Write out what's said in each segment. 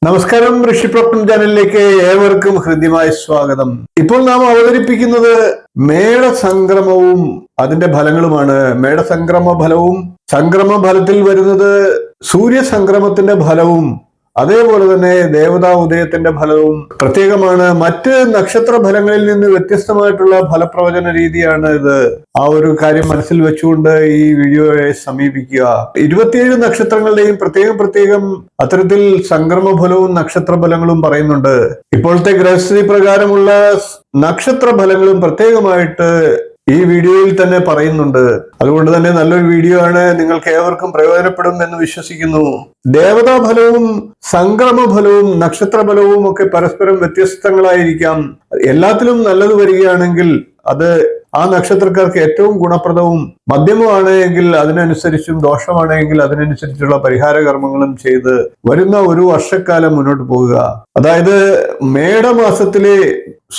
നമസ്കാരം, ഋഷിപ്രപ്നം ചാനലിലേക്ക് ഏവർക്കും ഹൃദ്യമായ സ്വാഗതം. ഇപ്പോൾ നാം അവതരിപ്പിക്കുന്നത് മേടസംക്രമവും അതിന്റെ ഫലങ്ങളുമാണ്. മേടസംക്രമ ഫലവും സംക്രമ ഫലത്തിൽ വരുന്നത് സൂര്യസംക്രമത്തിന്റെ ഫലവും അതേപോലെ തന്നെ ദേവതാ ഉദയത്തിന്റെ ഫലവും പ്രത്യേകമാണ്. മറ്റ് നക്ഷത്ര ഫലങ്ങളിൽ നിന്ന് വ്യത്യസ്തമായിട്ടുള്ള ഫലപ്രവചന രീതിയാണ് ഇത്. ആ ഒരു കാര്യം മനസ്സിൽ വെച്ചുകൊണ്ട് ഈ വീഡിയോയെ സമീപിക്കുക. 27 നക്ഷത്രങ്ങളുടെയും പ്രത്യേകം അത്തരത്തിൽ സംക്രമ ഫലവും നക്ഷത്ര ഫലങ്ങളും പറയുന്നുണ്ട്. ഇപ്പോഴത്തെ ഗ്രഹസ്ഥിതി പ്രകാരമുള്ള നക്ഷത്ര ഫലങ്ങളും പ്രത്യേകമായിട്ട് ഈ വീഡിയോയിൽ തന്നെ പറയുന്നുണ്ട്. അതുകൊണ്ട് തന്നെ നല്ലൊരു വീഡിയോ ആണ്, നിങ്ങൾക്ക് ഏവർക്കും പ്രയോജനപ്പെടും എന്ന് വിശ്വസിക്കുന്നു. ദേവതാ ഫലവും സംക്രമ ഫലവും നക്ഷത്ര ഫലവും ഒക്കെ പരസ്പരം വ്യത്യസ്തങ്ങളായിരിക്കാം. എല്ലാത്തിലും നല്ലത് വരികയാണെങ്കിൽ അത് ആ നക്ഷത്രക്കാർക്ക് ഏറ്റവും ഗുണപ്രദവും, മധ്യമമാണ് എങ്കിൽ അതിനനുസരിച്ചും, ദോഷമാണെങ്കിൽ അതിനനുസരിച്ചുള്ള പരിഹാര കർമ്മങ്ങളും ചെയ്ത് വരുന്ന ഒരു വർഷക്കാലം മുന്നോട്ട് പോവുക. അതായത് മേടമാസത്തിലെ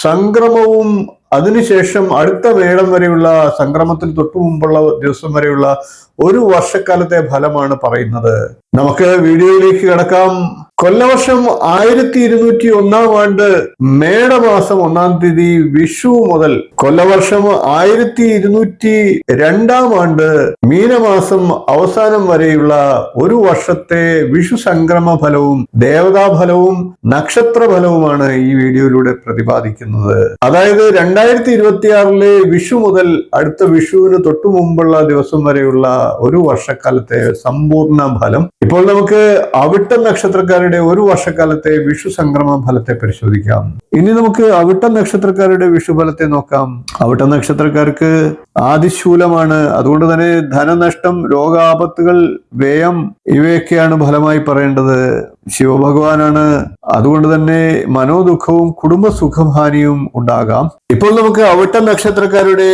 സംക്രമവും അതിനുശേഷം അടുത്ത മേടം വരെയുള്ള സംക്രമത്തിന് തൊട്ടു മുമ്പുള്ള ദിവസം വരെയുള്ള ഒരു വർഷക്കാലത്തെ ഫലമാണ് പറയുന്നത്. നമുക്ക് വീഡിയോയിലേക്ക് കടക്കാം. കൊല്ലവർഷം 1201 ആണ്ട് മേടമാസം 1-ാം തീയതി വിഷു മുതൽ കൊല്ലവർഷം 1202 ആണ്ട് മീനമാസം അവസാനം വരെയുള്ള ഒരു വർഷത്തെ വിഷു സംക്രമ ഫലവും ദേവതാ ഫലവും നക്ഷത്ര ഫലവുമാണ് ഈ വീഡിയോയിലൂടെ പ്രതിപാദിക്കുന്നത്. അതായത് 2026 വിഷു മുതൽ അടുത്ത വിഷുവിന് തൊട്ടു മുമ്പുള്ള ദിവസം വരെയുള്ള ഒരു വർഷക്കാലത്തെ സമ്പൂർണ്ണ ഫലം. ഇപ്പോൾ നമുക്ക് അവിട്ട നക്ഷത്രക്കാരുടെ ഒരു വർഷക്കാലത്തെ വിഷു സംക്രമ ഫലത്തെ പരിശോധിക്കാം. ഇനി നമുക്ക് അവിട്ട നക്ഷത്രക്കാരുടെ വിഷു ഫലത്തെ നോക്കാം. അവിട്ട നക്ഷത്രക്കാർക്ക് ആദിശൂലമാണ്. അതുകൊണ്ട് തന്നെ ധനനഷ്ടം, രോഗാപത്തുകൾ, വ്യയം ഇവയൊക്കെയാണ് ഫലമായി പറയേണ്ടത്. ശിവഭഗവാനാണ്. അതുകൊണ്ട് തന്നെ മനോദുഃഖവും കുടുംബസുഖഹാനിയും ഉണ്ടാകാം. ഇപ്പോൾ നമുക്ക് അവിട്ട നക്ഷത്രക്കാരുടെ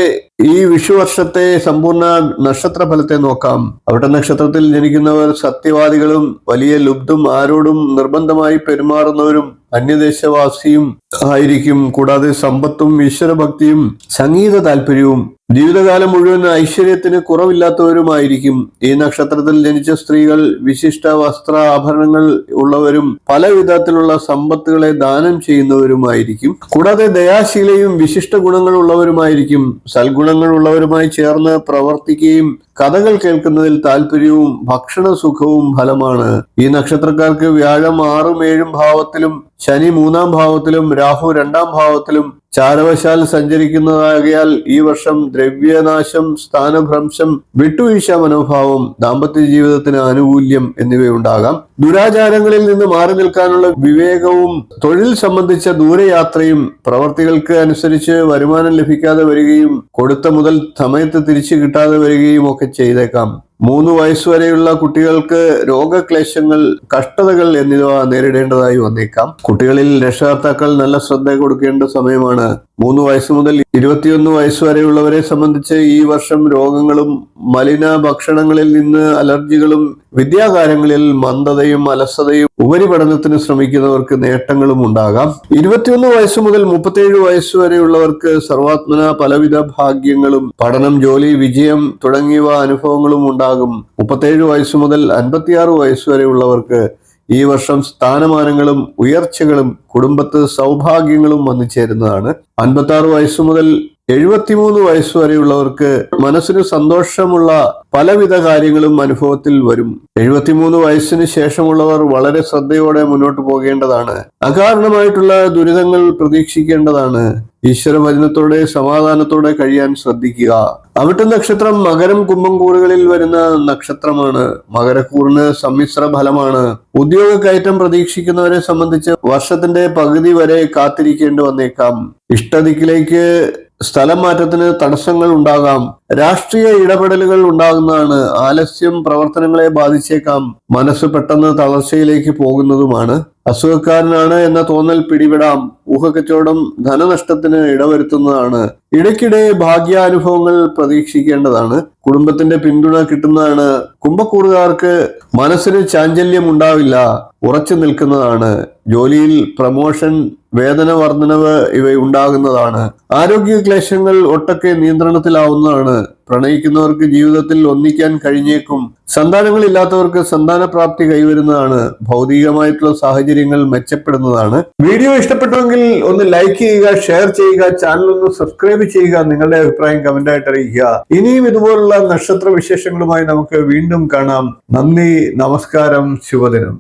ഈ വിഷു വർഷത്തെ സമ്പൂർണ്ണ നക്ഷത്ര ഫലത്തെ നോക്കാം. അവിട്ട നക്ഷത്രത്തിൽ ജനിക്കുന്നവർ സത്യവാദികളും വലിയ ലുബ്ധും ആരോടും നിർബന്ധമായി പെരുമാറുന്നവരും അന്യദേശവാസിയും ആയിരിക്കും. കൂടാതെ സമ്പത്തും ഈശ്വരഭക്തിയും സംഗീത താല്പര്യവും ജീവിതകാലം മുഴുവൻ ഐശ്വര്യത്തിന് കുറവില്ലാത്തവരുമായിരിക്കും. ഈ നക്ഷത്രത്തിൽ ജനിച്ച സ്ത്രീകൾ വിശിഷ്ട വസ്ത്ര ആഭരണങ്ങൾ ഉള്ളവരും പല വിധത്തിലുള്ള സമ്പത്തുകളെ ദാനം ചെയ്യുന്നവരുമായിരിക്കും. കൂടാതെ ദയാശീലയും വിശിഷ്ട ഗുണങ്ങൾ ഉള്ളവരുമായിരിക്കും. സൽഗുണങ്ങൾ ഉള്ളവരുമായി ചേർന്ന് പ്രവർത്തിക്കുകയും കഥകൾ കേൾക്കുന്നതിൽ താല്പര്യവും ഭക്ഷണ സുഖവും ഫലമാണ്. ഈ നക്ഷത്രക്കാർക്ക് വ്യാഴം 6ഉം 7ഉം ഭാവത്തിലും ശനി 3-ാം ഭാവത്തിലും രാഹു 2-ാം ഭാവത്തിലും ചാരവശാൽ സഞ്ചരിക്കുന്നതാകയാൽ ഈ വർഷം ദ്രവ്യനാശം, സ്ഥാനഭ്രംശം, വിട്ടുവീഴ്ച മനോഭാവം, ദാമ്പത്യ ജീവിതത്തിന് ആനുകൂല്യം എന്നിവയുണ്ടാകാം. ദുരാചാരങ്ങളിൽ നിന്ന് മാറി നിൽക്കാനുള്ള വിവേകവും തൊഴിൽ സംബന്ധിച്ച ദൂരയാത്രയും പ്രവർത്തികൾക്ക് അനുസരിച്ച് വരുമാനം ലഭിക്കാതെ വരികയും കൊടുത്ത മുതൽ സമയത്ത് തിരിച്ചു കിട്ടാതെ വരികയും ഒക്കെ ചെയ്തേക്കാം. 3 വയസ്സുവരെയുള്ള കുട്ടികൾക്ക് രോഗക്ലേശങ്ങൾ, കഷ്ടതകൾ എന്നിവ നേരിടേണ്ടതായി വന്നേക്കാം. കുട്ടികളിൽ രക്ഷകർത്താക്കൾ നല്ല ശ്രദ്ധ കൊടുക്കേണ്ട സമയമാണ്. 3 വയസ്സ് മുതൽ 21 വയസ്സ് വരെയുള്ളവരെ സംബന്ധിച്ച് ഈ വർഷം രോഗങ്ങളും മലിന ഭക്ഷണങ്ങളിൽ നിന്ന് അലർജികളും വിദ്യാകാര്യങ്ങളിൽ മന്ദതയും അലസതയും ഉപരിപഠനത്തിന് ശ്രമിക്കുന്നവർക്ക് നേട്ടങ്ങളും ഉണ്ടാകാം. 21 വയസ്സ് മുതൽ 37 വയസ്സ് വരെയുള്ളവർക്ക് സർവാത്മന പലവിധ ഭാഗ്യങ്ങളും പഠനം, ജോലി, വിജയം തുടങ്ങിയവ അനുഭവങ്ങളും ഉണ്ടാകും. 37 വയസ്സ് മുതൽ 56 വയസ്സ് വരെയുള്ളവർക്ക് ഈ വർഷം സ്ഥാനമാനങ്ങളും ഉയർച്ചകളും കുടുംബത്ത് സൗഭാഗ്യങ്ങളും വന്നു ചേരുന്നതാണ്. 56 വയസ്സ് മുതൽ 73 വയസ്സ് വരെയുള്ളവർക്ക് മനസ്സിന് സന്തോഷമുള്ള പലവിധ കാര്യങ്ങളും അനുഭവത്തിൽ വരും. 73 വയസ്സിന് ശേഷമുള്ളവർ വളരെ ശ്രദ്ധയോടെ മുന്നോട്ട് പോകേണ്ടതാണ്. അകാരണമായിട്ടുള്ള ദുരിതങ്ങൾ പ്രതീക്ഷിക്കേണ്ടതാണ്. ഈശ്വരഭജനത്തോടെ സമാധാനത്തോടെ കഴിയാൻ ശ്രദ്ധിക്കുക. അവിട്ട നക്ഷത്രം മകരം, കുംഭം കൂറുകളിൽ വരുന്ന നക്ഷത്രമാണ്. മകരക്കൂറിന് സമ്മിശ്ര ഫലമാണ്. ഉദ്യോഗ കയറ്റം പ്രതീക്ഷിക്കുന്നവരെ സംബന്ധിച്ച് വർഷത്തിന്റെ പകുതി വരെ കാത്തിരിക്കേണ്ടി വന്നേക്കാം. ഇഷ്ടദിക്കിലേക്ക് സ്ഥലം മാറ്റത്തിന് തടസ്സങ്ങൾ ഉണ്ടാകാം. രാഷ്ട്രീയ ഇടപെടലുകൾ ഉണ്ടാകുന്നതാണ്. ആലസ്യം പ്രവർത്തനങ്ങളെ ബാധിച്ചേക്കാം. മനസ്സ് പെട്ടെന്ന് തളർച്ചയിലേക്ക് പോകുന്നതുമാണ്. അസുഖക്കാരനാണ് എന്ന തോന്നൽ പിടിപെടാം. ഊഹക്കച്ചവടം ധനനഷ്ടത്തിന് ഇടവരുത്തുന്നതാണ്. ഇടയ്ക്കിടെ ഭാഗ്യാനുഭവങ്ങൾ പ്രതീക്ഷിക്കേണ്ടതാണ്. കുടുംബത്തിന്റെ പിന്തുണ കിട്ടുന്നതാണ്. കുംഭക്കൂറുകാർക്ക് മനസ്സിന് ചാഞ്ചല്യം ഉണ്ടാവില്ല, ഉറച്ചു നിൽക്കുന്നതാണ്. ജോലിയിൽ പ്രമോഷൻ, വേതന വർധനവ് ഇവയുണ്ടാകുന്നതാണ്. ആരോഗ്യ ക്ലേശങ്ങൾ ഒട്ടൊക്കെ നിയന്ത്രണത്തിലാവുന്നതാണ്. പ്രണയിക്കുന്നവർക്ക് ജീവിതത്തിൽ ഒന്നിക്കാൻ കഴിഞ്ഞേക്കും. സന്താനങ്ങളില്ലാത്തവർക്ക് സന്താനപ്രാപ്തി കൈവരുന്നതാണ്. ഭൗതികമായിട്ടുള്ള സാഹചര്യം സാഹചര്യങ്ങൾ മെച്ചപ്പെടുന്നതാണ്. വീഡിയോ ഇഷ്ടപ്പെട്ടുവെങ്കിൽ ഒന്ന് ലൈക്ക് ചെയ്യുക, ഷെയർ ചെയ്യുക, ചാനൽ ഒന്ന് സബ്സ്ക്രൈബ് ചെയ്യുക, നിങ്ങളുടെ അഭിപ്രായം കമന്റ് ആയിട്ട് അറിയിക്കുക. ഇനിയും ഇതുപോലുള്ള നക്ഷത്ര വിശേഷങ്ങളുമായി നമുക്ക് വീണ്ടും കാണാം. നന്ദി, നമസ്കാരം, ശുഭദിനം.